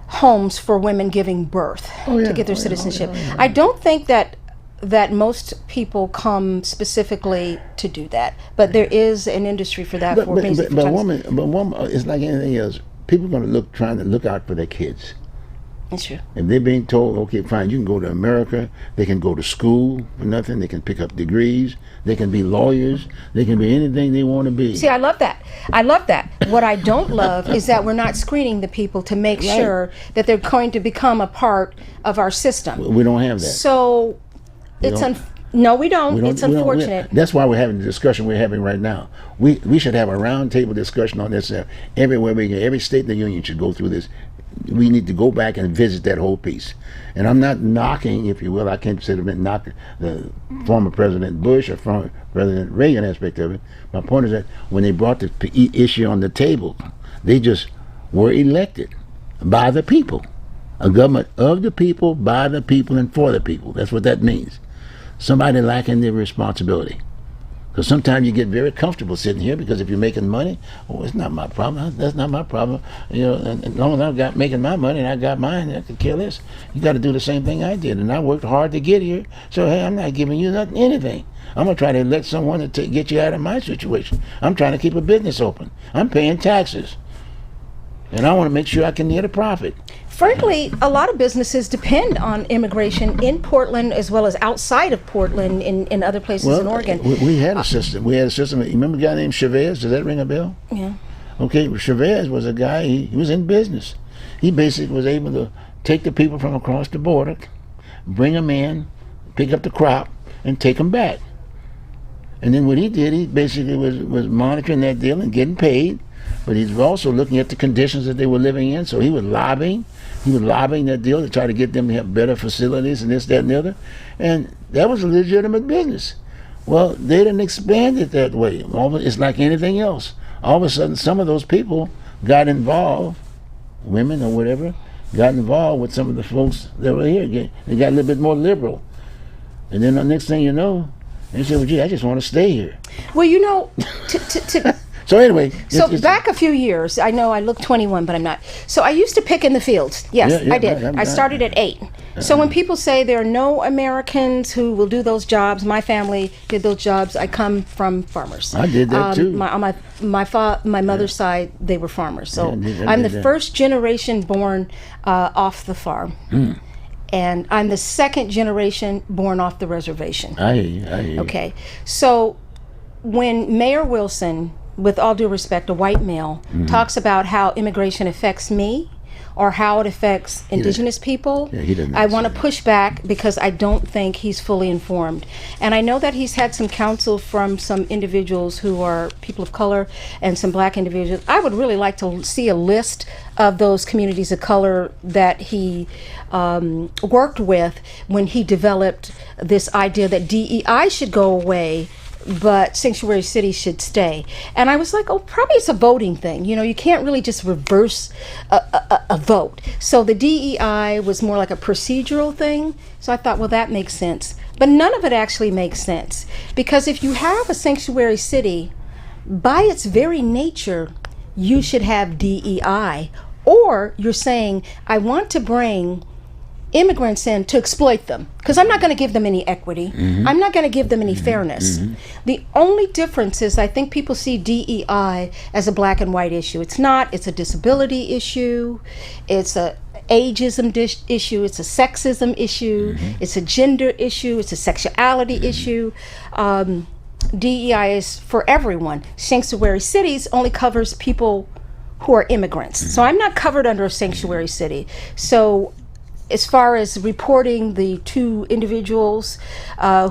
homes for women giving birth to get their citizenship. I don't think that most people come specifically to do that, but there is an industry for that. But woman, it's like anything else. People are going to trying to look out for their kids. That's true. If they're being told, okay, fine, you can go to America, they can go to school for nothing, they can pick up degrees, they can be lawyers, they can be anything they want to be. See, I love that. I love that. What I don't love is that we're not screening the people to make sure that they're going to become a part of our system. We don't have that. So it's no, we don't. It's unfortunate. That's why we're having the discussion we're having right now. We should have a roundtable discussion on this. Everywhere we go, every state in the union should go through this. We need to go back and visit that whole piece. And I'm not knocking, if you will, I can't say knock the former President Bush or former President Reagan aspect of it. My point is that when they brought the issue on the table, they just were elected by the people. A government of the people, by the people, and for the people. That's what that means. Somebody lacking their responsibility. Because sometimes you get very comfortable sitting here because if you're making money, it's not my problem. That's not my problem. You know, and as long as I've got making my money and I got mine, I could care less. You got to do the same thing I did, and I worked hard to get here. So hey, I'm not giving you anything. I'm gonna try to elect someone to get you out of my situation. I'm trying to keep a business open. I'm paying taxes, and I want to make sure I can get a profit. Frankly, a lot of businesses depend on immigration in Portland as well as outside of Portland in other places in Oregon. We had a system. You remember a guy named Chavez? Does that ring a bell? Yeah. Okay, Chavez was a guy, he was in business. He basically was able to take the people from across the border, bring them in, pick up the crop, and take them back. And then what he did, he basically was monitoring that deal and getting paid, but he was also looking at the conditions that they were living in, so he was lobbying. He was lobbying that deal to try to get them to have better facilities and this, that, and the other. And that was a legitimate business. Well, they didn't expand it that way. It's like anything else. All of a sudden, some of those people got involved, women or whatever, got involved with some of the folks that were here. They got a little bit more liberal. And then the next thing you know, they said, well, gee, I just want to stay here. Well, you know, So anyway. Back a few years, I know I look 21, but I'm not. So I used to pick in the fields. Yes, I did. I started at 8. So when people say there are no Americans who will do those jobs, my family did those jobs. I come from farmers. I did that too. On my mother's side, they were farmers. So I'm the first generation born off the farm. And I'm the second generation born off the reservation. I hear you. Okay. So when Mayor Wilson, with all due respect, a white male, talks about how immigration affects me or how it affects indigenous people, I want to push back because I don't think he's fully informed. And I know that he's had some counsel from some individuals who are people of color and some black individuals. I would really like to see a list of those communities of color that he worked with when he developed this idea that DEI should go away but sanctuary cities should stay. And I was like, oh, probably it's a voting thing. You know, you can't really just reverse a vote. So the DEI was more like a procedural thing. So I thought, well, that makes sense. But none of it actually makes sense. Because if you have a sanctuary city, by its very nature, you should have DEI. Or you're saying, I want to bring immigrants in to exploit them, because I'm not going to give them any equity. I'm not going to give them any fairness. The only difference is I think people see DEI as a black and white issue. It's not. It's a disability issue. It's a ageism issue. It's a sexism issue. It's a gender issue. It's a sexuality issue. DEI is for everyone. Sanctuary cities only covers people who are immigrants. So I'm not covered under a sanctuary city. So as far as reporting the 2 individuals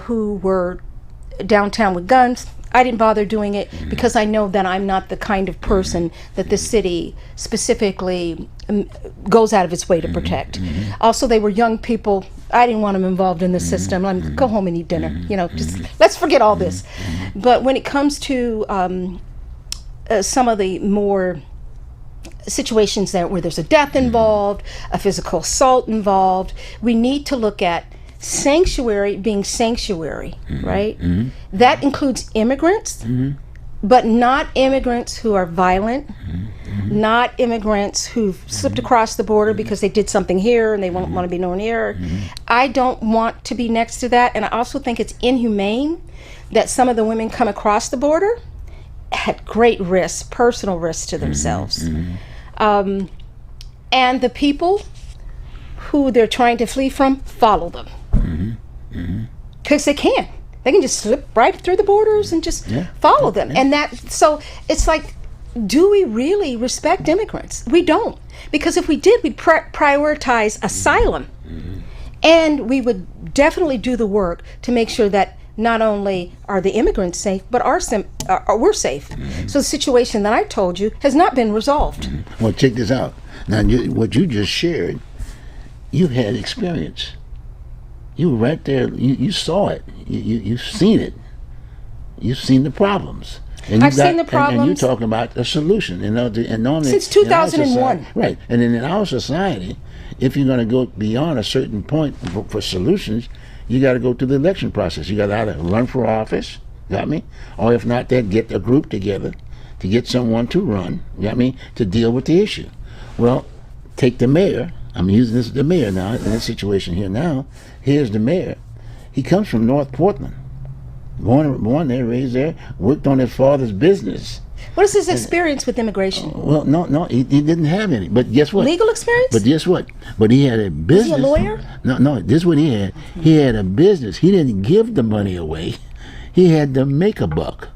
who were downtown with guns, I didn't bother doing it because I know that I'm not the kind of person that the city specifically goes out of its way to protect. Also, they were young people. I didn't want them involved in the system. Go home and eat dinner. Just let's forget all this. But when it comes to some of the more situations where there's a death involved, a physical assault involved, we need to look at sanctuary being sanctuary, right? That includes immigrants, but not immigrants who are violent, not immigrants who've slipped across the border because they did something here and they won't want to be known here. I don't want to be next to that, and I also think it's inhumane that some of the women come across the border at great risk, personal risk to themselves. And the people who they're trying to flee from follow them. Because they can. They can just slip right through the borders and just follow them. And so it's like, do we really respect immigrants? We don't. Because if we did, we'd prioritize asylum. And we would definitely do the work to make sure that not only are the immigrants safe, but we're safe. So the situation that I told you has not been resolved. Well, check this out. Now, what you just shared, you had experience. You were right there. You saw it. You've seen it. You've seen the problems. And I've seen the problems. And you're talking about a solution. And normally, since 2001. Right. And then in our society, if you're going to go beyond a certain point for solutions, you got to go through the election process. You got to either run for office, got me? Or if not that, get a group together to get someone to run, got me? To deal with the issue. Well, take the mayor. I'm using the mayor now in this situation here now. Here's the mayor. He comes from North Portland. Born there, raised there, worked on his father's business. What is his experience with immigration? Well, no, he didn't have any. But guess what? Legal experience? But guess what? But he had a business. Was he a lawyer? No, this is what he had. He had a business. He didn't give the money away. He had to make a buck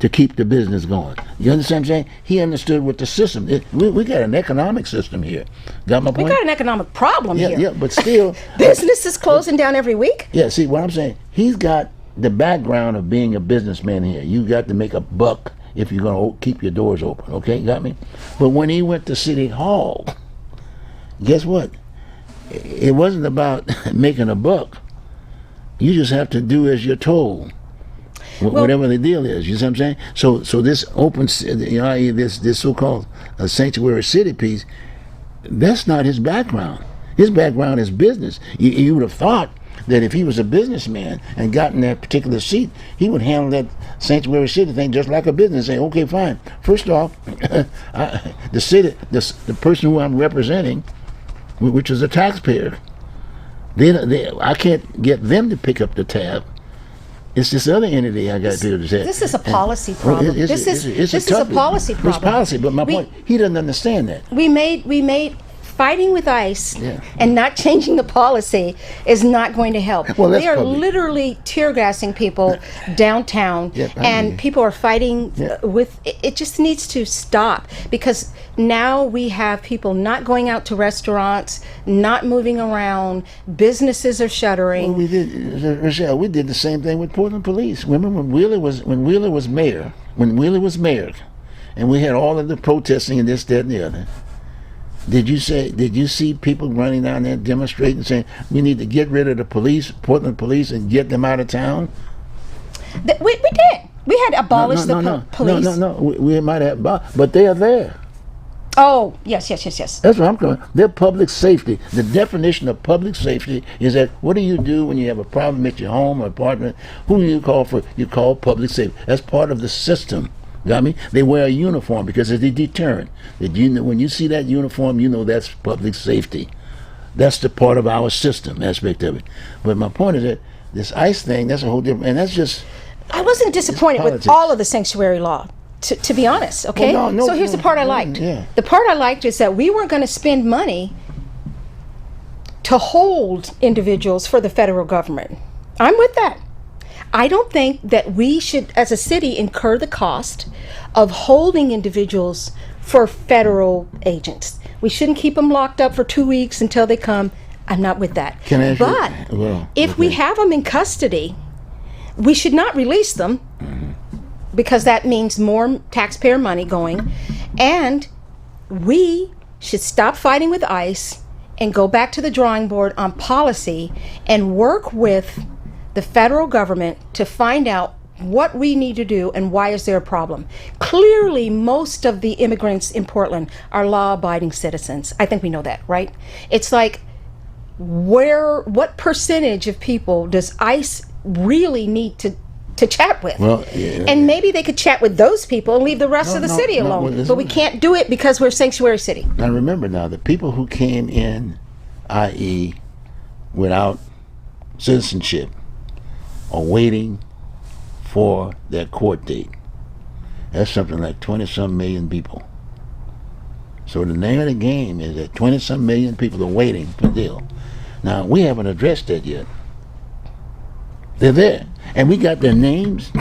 to keep the business going. You understand what I'm saying? He understood what the system. We got an economic system here. Got my point? We got an economic problem here. Yeah, but still. Business is closing down every week? Yeah, see, what I'm saying, he's got the background of being a businessman here. You got to make a buck if you're going to keep your doors open, okay? Got me? But when he went to City Hall, guess what? It wasn't about making a buck. You just have to do as you're told. Whatever the deal is, you see what I'm saying? So this open, this so-called sanctuary city piece, that's not his background. His background is business. You would have thought that if he was a businessman and gotten that particular seat, he would handle that sanctuary city thing just like a business. Say, okay, fine. First off, the city, the person who I'm representing, which is a taxpayer, I can't get them to pick up the tab. It's this other entity I got to do this. This is a policy problem. This is a policy problem. It's policy, but my point, he doesn't understand that. We made fighting with ICE and not changing the policy is not going to help. Well, they are literally tear gassing people downtown, and people are fighting with. It just needs to stop, because now we have people not going out to restaurants, not moving around. Businesses are shuttering. Well, Rochelle, we did the same thing with Portland Police. Remember when Wheeler was mayor, and we had all of the protesting and this, that, and the other. Did you see people running down there demonstrating, saying we need to get rid of the police, Portland police, and get them out of town? We did. We had abolished the police. No. We might have, but they are there. Oh, yes. That's what I'm going. They're public safety. The definition of public safety is that what do you do when you have a problem at your home or apartment? Who do you call for? You call public safety. That's part of the system. Got me? They wear a uniform because it's a deterrent. When you see that uniform, you know that's public safety. that's the part of our system aspect of it. But my point is that this ICE thing, that's a whole different, and that's just. I wasn't disappointed with all of the sanctuary law, to be honest, okay? Well, so here's the part I liked. Yeah. The part I liked is that we weren't going to spend money to hold individuals for the federal government. I'm with that. I don't think that we should, as a city, incur the cost of holding individuals for federal agents. We shouldn't keep them locked up for 2 weeks until they come. I'm not with that. Can I But if we have them in custody, we should not release them, because that means more taxpayer money going, and we should stop fighting with ICE and go back to the drawing board on policy and work with the federal government to find out what we need to do and why is there a problem. Clearly, most of the immigrants in Portland are law-abiding citizens. I think we know that, right? It's like, what percentage of people does ICE really need to chat with? Well, yeah, and maybe they could chat with those people and leave the rest of the city alone. But we can't do it because we're a sanctuary city. Now remember, now the people who came in, i.e., without citizenship, are waiting for their court date. That's something like 20-some million people. So the name of the game is that 20-some million people are waiting for the deal. Now, we haven't addressed that yet. They're there. And we got their names.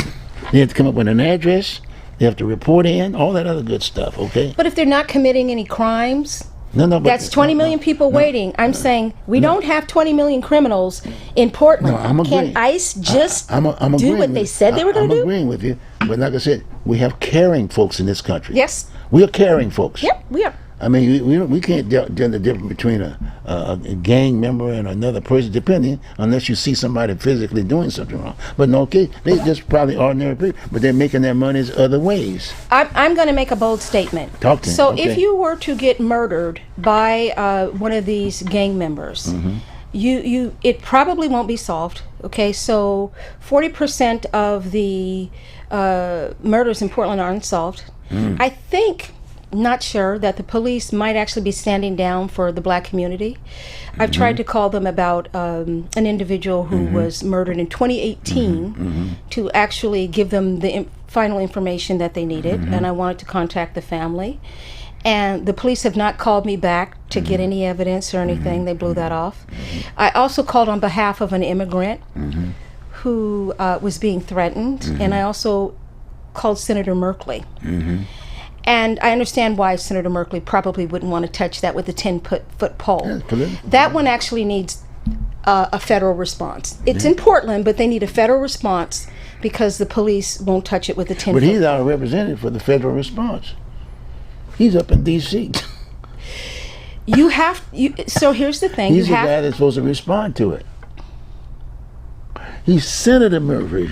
They have to come up with an address. They have to report in, all that other good stuff, okay? But if they're not committing any crimes, that's 20 million people waiting. I'm saying we don't have 20 million criminals in Portland. No, I'm agreeing. Can ICE just I'm do what they said they were going to do? I'm agreeing with you. But like I said, we have caring folks in this country. Yes. We are caring folks. Yep, we are. I mean, we can't tell the difference between a gang member and another person, depending, unless you see somebody physically doing something wrong. But no, okay, they just probably ordinary people, but they're making their monies other ways. I'm going to make a bold statement. Talk to me. So Okay. if you were to get murdered by one of these gang members, it probably won't be solved. Okay, so 40% of the murders in Portland are unsolved. I think. Not sure that the police might actually be standing down for the black community. I've tried to call them about an individual who was murdered in 2018 to actually give them the final information that they needed, and I wanted to contact the family. And the police have not called me back to get any evidence or anything. They blew that off. I also called on behalf of an immigrant who was being threatened, and I also called Senator Merkley. And I understand why Senator Merkley probably wouldn't want to touch that with a 10-foot pole. That one actually needs a federal response. It's in Portland, but they need a federal response because the police won't touch it with a 10-foot pole. But he's our representative for the federal response. He's up in D.C. So here's the thing. He's the guy that's supposed to respond to it. He's Senator Murphy.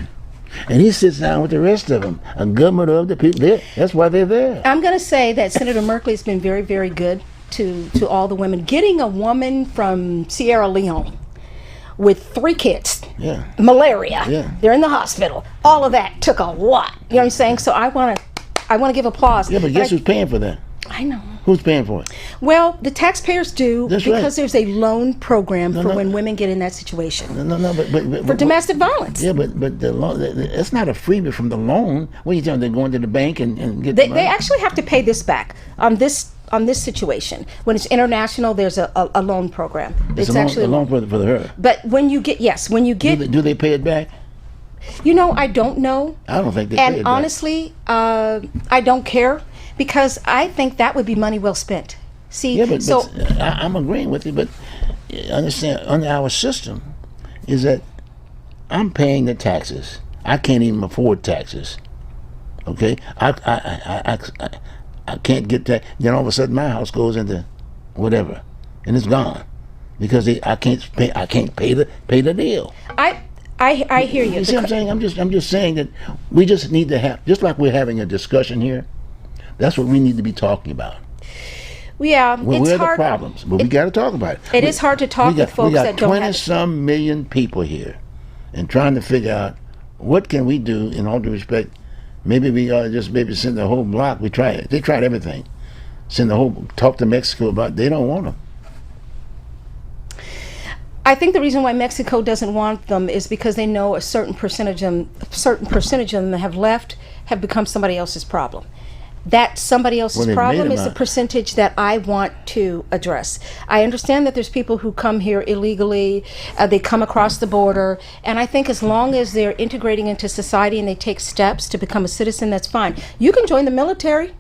And he sits down with the rest of them, a government of the people. That's why they're there. I'm going to say that Senator Merkley has been very, very good to all the women. Getting a woman from Sierra Leone with 3 kids, malaria, they're in the hospital. All of that took a lot. You know what I'm saying? So I want to give applause. Yeah, but guess who's paying for that? I know. Who's paying for it? Well, the taxpayers do. That's because right. There's a loan program for when women get in that situation. But for domestic violence. Yeah, but the loan, it's not a freebie from the loan. What are you telling them? They're going to the bank and get the money? They actually have to pay this back on this situation. When it's international, there's a loan program. It's actually a loan for her. But when you get do they pay it back? I don't know. I don't think they pay it back. And honestly, I don't care. Because I think that would be money well spent. See, but I'm agreeing with you, but understand, under our system, is that I'm paying the taxes. I can't even afford taxes. Okay, I can't get that. Then all of a sudden, my house goes into whatever, and it's gone because I can't pay the deal. I hear you. You see what I'm saying? I'm just saying that we just need to have, just like we're having a discussion here. That's what we need to be talking about. Yeah, where are the problems? But we got to talk about it. It is hard to talk with folks that don't have. We got 20-some million people here, and trying to figure out what can we do. In all due respect, maybe we ought to just send the whole block. We tried it. They tried everything. Talk to Mexico about. They don't want them. I think the reason why Mexico doesn't want them is because they know a certain percentage of them have left, have become somebody else's problem. That somebody else's problem is the percentage that I want to address. I understand that there's people who come here illegally, they come across the border, and I think as long as they're integrating into society and they take steps to become a citizen, that's fine. You can join the military.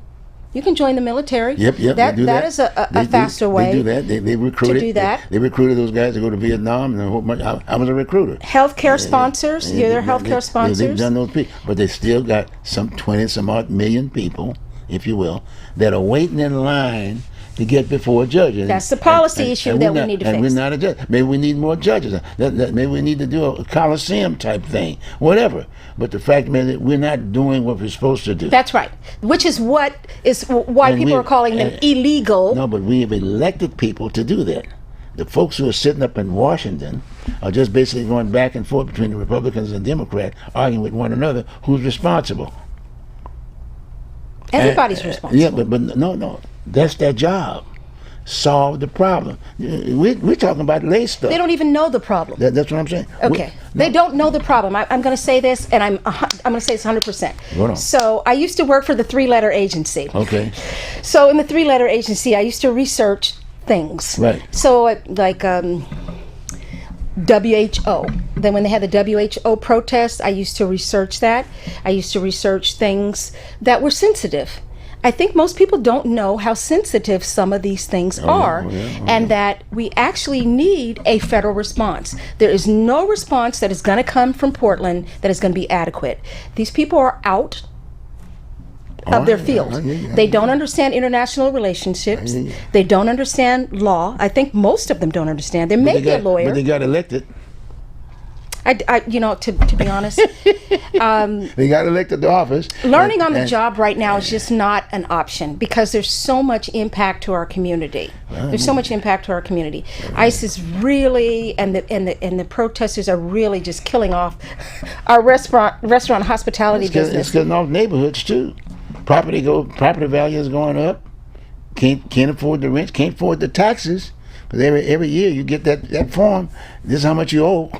You can join the military. Yep. That is a faster way. They do that. They recruited. To do that. They recruited those guys to go to Vietnam, and a whole bunch. I was a recruiter. Healthcare sponsors. They're healthcare sponsors. They've done those people, but they still got some 20-some-odd million people, if you will, that are waiting in line to get before a judge. That's the policy issue that we need to fix. And we're not a judge. Maybe we need more judges. Maybe we need to do a Coliseum type thing, whatever. But the fact is that we're not doing what we're supposed to do. That's right. Which is why people are calling them illegal. No, but we have elected people to do that. The folks who are sitting up in Washington are just basically going back and forth between the Republicans and Democrats, arguing with one another who's responsible. Everybody's responsible. Yeah, but no. That's their job. Solve the problem. We're talking about lay stuff. They don't even know the problem. That's what I'm saying. Okay. They don't know the problem. I'm going to say this, and I'm going to say it's 100%. Go on. So I used to work for the three-letter agency. Okay. So in the three-letter agency, I used to research things. Right. So like WHO. Then when they had the WHO protests, I used to research that. I used to research things that were sensitive. I think most people don't know how sensitive some of these things are, and that we actually need a federal response. There is no response that is going to come from Portland that is going to be adequate. These people are out of their field. They don't understand international relationships. They don't understand law. I think most of them don't understand. There may be a lawyer. But they got elected. To be honest, they got elected to office. Learning on the job right now is just not an option because there's so much impact to our community. There's so much impact to our community. ICE is really, and the protesters are really just killing off our restaurant hospitality business. It's killing off neighborhoods too. Property value is going up. Can't afford the rent. Can't afford the taxes. Because every year you get that form. This is how much you owe.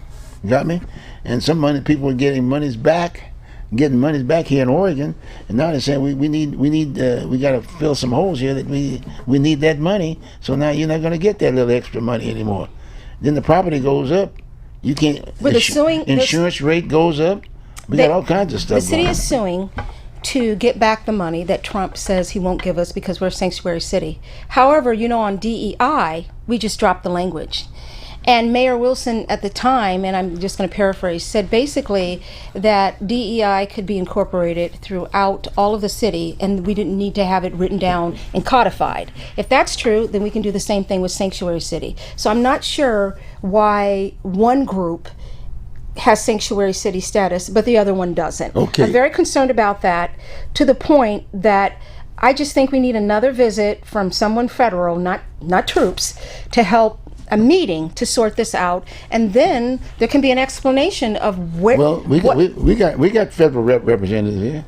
You got me? And some people are getting monies back here in Oregon, and now they're saying we got to fill some holes here that we need that money. So now you're not going to get that little extra money anymore. Then the property goes up. You can't. Insurance rate goes up. We got all kinds of stuff. The city is suing to get back the money that Trump says he won't give us because we're a sanctuary city. However, on DEI, we just dropped the language. And Mayor Wilson at the time, and I'm just going to paraphrase, said basically that DEI could be incorporated throughout all of the city and we didn't need to have it written down and codified. If that's true, then we can do the same thing with Sanctuary City. So I'm not sure why one group has sanctuary city status, but the other one doesn't. Okay. I'm very concerned about that, to the point that I just think we need another visit from someone federal, not troops, to help a meeting to sort this out, and then there can be an explanation of where. Well, we got federal representatives here.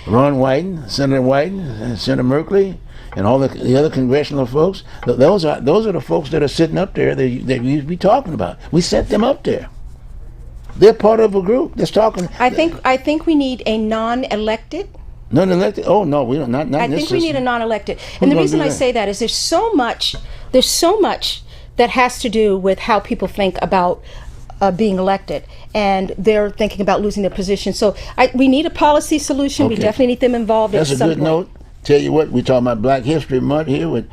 Ron Wyden, Senator Wyden, Senator Merkley, and all the other congressional folks. Those are the folks that are sitting up there that you be talking about. We set them up there. They're part of a group that's talking. I think we need a non-elected. Non-elected? Oh no, we don't. Not I think we need a non-elected, and the reason I say that is there's so much that has to do with how people think about being elected, and they're thinking about losing their position. So we need a policy solution. Okay. We definitely need them involved. That's a good note. Tell you what, we're talking about Black History Month here with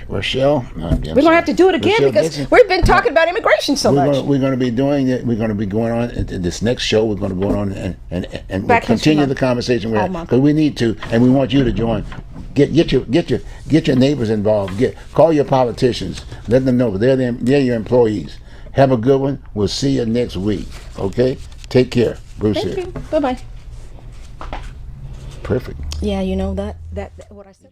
Rochelle. We're going to have to do it again because we've been talking about immigration so much. We're going to be doing it. We're going to be going on in this next show. We're going to go on and we'll continue the conversation because we need to, and we want you to join. Get your neighbors involved. Call your politicians. Let them know they're your employees. Have a good one. We'll see you next week. Okay. Take care. Bruce here. Thank you. Bye bye. Perfect. Yeah, that what I said.